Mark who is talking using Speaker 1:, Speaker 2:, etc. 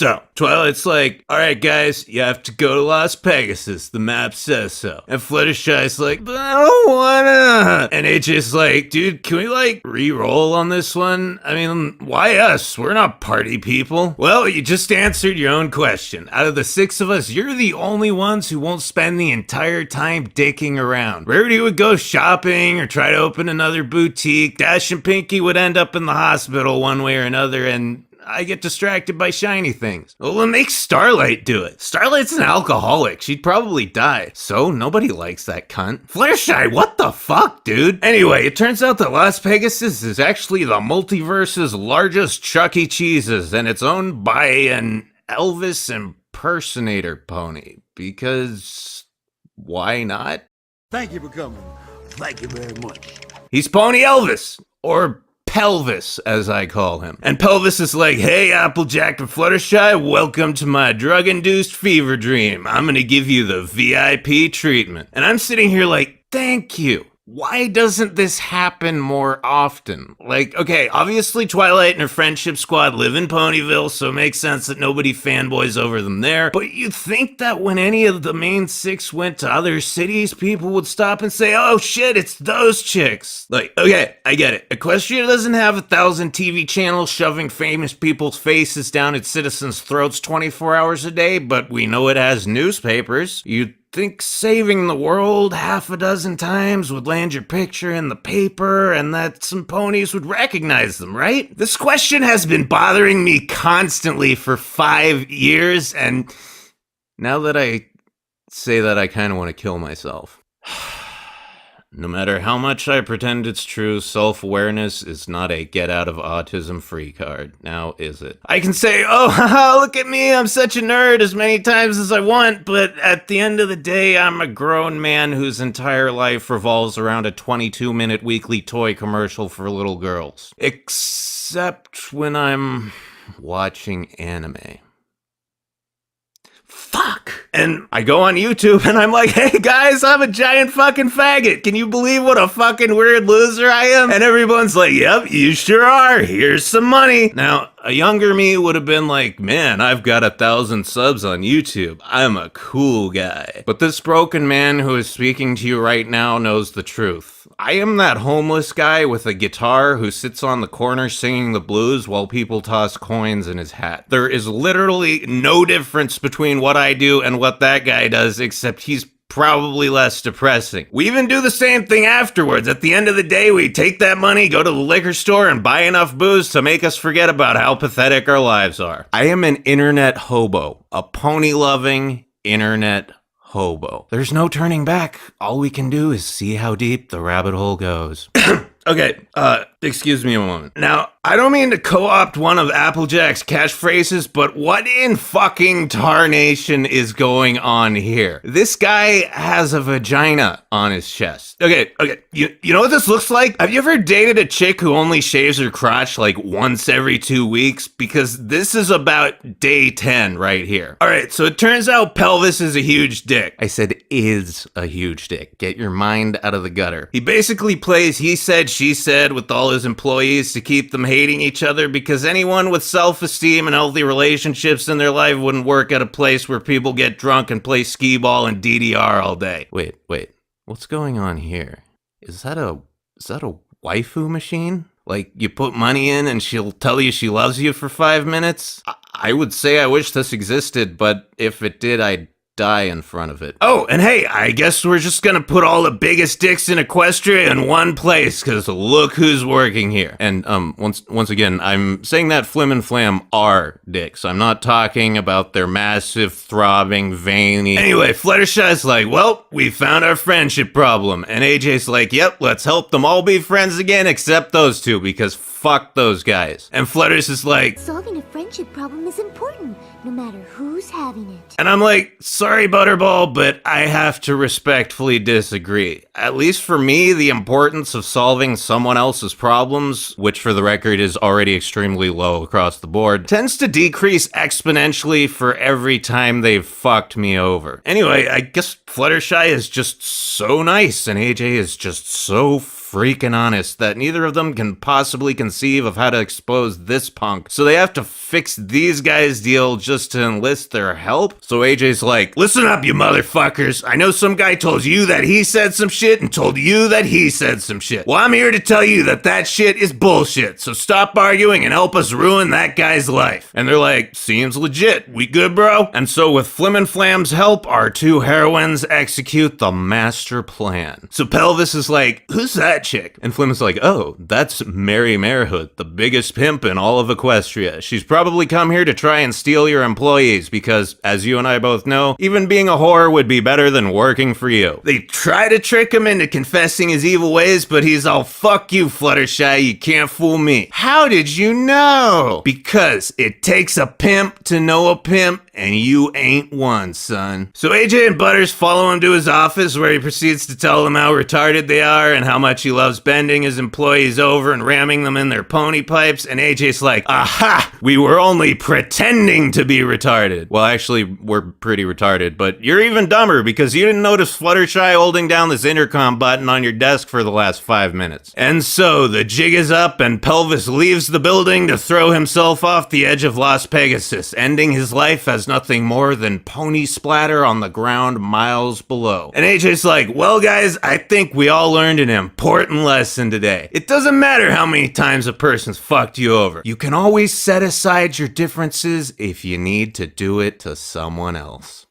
Speaker 1: So, Twilight's like, alright guys, you have to go to Las Pegasus, the map says so. And Fluttershy's like, but I don't wanna. And AJ's like, dude, can we like re-roll on this one? I mean, why us? We're not party people. Well, you just answered your own question. Out of the 6 of us, you're the only ones who won't spend the entire time dicking around. Rarity would go shopping or try to open another boutique. Dash and Pinky would end up in the hospital one way or another, and I get distracted by shiny things. Well, then make Starlight do it. Starlight's an alcoholic. She'd probably die. So nobody likes that cunt. Fluttershy, what the fuck, dude? Anyway, it turns out that Las Pegasus is actually the multiverse's largest Chuck E. Cheese's, and it's owned by an Elvis impersonator pony. Because why not?
Speaker 2: Thank you for coming. Thank you very much.
Speaker 1: He's Pony Elvis, or Pelvis, as I call him. And Pelvis is like, hey, Applejack and Fluttershy, welcome to my drug-induced fever dream. I'm gonna give you the VIP treatment. And I'm sitting here like, thank you. Why doesn't this happen more often? Like, okay, obviously Twilight and her friendship squad live in Ponyville, so it makes sense that nobody fanboys over them there. But you'd think that when any of the main 6 went to other cities, people would stop and say, oh shit, it's those chicks. Like, okay, I get it. Equestria doesn't have 1,000 TV channels shoving famous people's faces down its citizens' throats 24 hours a day, but we know it has newspapers. You'd think saving the world 6 times would land your picture in the paper and that some ponies would recognize them, right? This question has been bothering me constantly for 5 years, and now that I say that, I kind of want to kill myself. No matter how much I pretend it's true, self-awareness is not a get-out-of-autism-free card. Now, is it? I can say, oh, haha, look at me, I'm such a nerd as many times as I want, but at the end of the day, I'm a grown man whose entire life revolves around a 22-minute weekly toy commercial for little girls. Except when I'm watching anime. Fuck! And I go on YouTube and I'm like, hey guys, I'm a giant fucking faggot. Can you believe what a fucking weird loser I am? And everyone's like, yep, you sure are. Here's some money. Now, a younger me would have been like, man, I've got 1,000 subs on YouTube. I'm a cool guy. But this broken man who is speaking to you right now knows the truth. I am that homeless guy with a guitar who sits on the corner singing the blues while people toss coins in his hat. There is literally no difference between what I do and what that guy does, except he's probably less depressing. We even do the same thing afterwards. At the end of the day, we take that money, go to the liquor store, and buy enough booze to make us forget about how pathetic our lives are. I am an internet hobo, a pony-loving internet hobo. There's no turning back. All we can do is see how deep the rabbit hole goes. Okay, excuse me a moment. Now, I don't mean to co-opt one of Applejack's catchphrases, but what in fucking tarnation is going on here? This guy has a vagina on his chest. Okay, you know what this looks like? Have you ever dated a chick who only shaves her crotch like once every 2 weeks? Because this is about day 10 right here. Alright, so it turns out Pelvis is a huge dick. I said is a huge dick. Get your mind out of the gutter. He basically plays he said, she said with all his employees to keep them hating each other because anyone with self-esteem and healthy relationships in their life wouldn't work at a place where people get drunk and play skee-ball and DDR all day. Wait. What's going on here? Is that a waifu machine? Like, you put money in and she'll tell you she loves you for 5 minutes? I would say I wish this existed, but if it did, I'd die in front of it. Oh, and hey, I guess we're just gonna put all the biggest dicks in Equestria in one place, because look who's working here. And once again, I'm saying that Flim and Flam are dicks. I'm not talking about their massive, throbbing, veiny... Anyway, Fluttershy's like, well, we found our friendship problem. And AJ's like, yep, let's help them all be friends again, except those two, because fuck those guys. And Flutters is like,
Speaker 3: solving a friendship problem is important, no matter who's having it.
Speaker 1: And I'm like, sorry, Sorry, Butterball, but I have to respectfully disagree. At least for me, the importance of solving someone else's problems, which for the record is already extremely low across the board, tends to decrease exponentially for every time they've fucked me over. Anyway, I guess Fluttershy is just so nice, and AJ is just so freaking honest that neither of them can possibly conceive of how to expose this punk. So they have to fix these guys' deal just to enlist their help. So AJ's like, listen up, you motherfuckers. I know some guy told you that he said some shit and told you that he said some shit. Well, I'm here to tell you that that shit is bullshit. So stop arguing and help us ruin that guy's life. And they're like, seems legit. We good, bro? And so with Flim and Flam's help, our two heroines execute the master plan. So Pelvis is like, who's that chick? And Flim is like, oh, that's Mary Marehood, the biggest pimp in all of Equestria. She's probably come here to try and steal your employees because, as you and I both know, even being a whore would be better than working for you. They try to trick him into confessing his evil ways, but he's all, fuck you, Fluttershy, you can't fool me. How did you know? Because it takes a pimp to know a pimp, and you ain't one, son. So AJ and Butters follow him to his office where he proceeds to tell them how retarded they are and how much he loves bending his employees over and ramming them in their pony pipes, and AJ's like, aha, we were only pretending to be retarded. Well, actually, we're pretty retarded, but you're even dumber because you didn't notice Fluttershy holding down this intercom button on your desk for the last 5 minutes. And so the jig is up and Pelvis leaves the building to throw himself off the edge of Las Pegasus, ending his life as nothing more than pony splatter on the ground miles below. And AJ's like, well guys, I think we all learned an important lesson today. It doesn't matter how many times a person's fucked you over. You can always set aside your differences if you need to do it to someone else.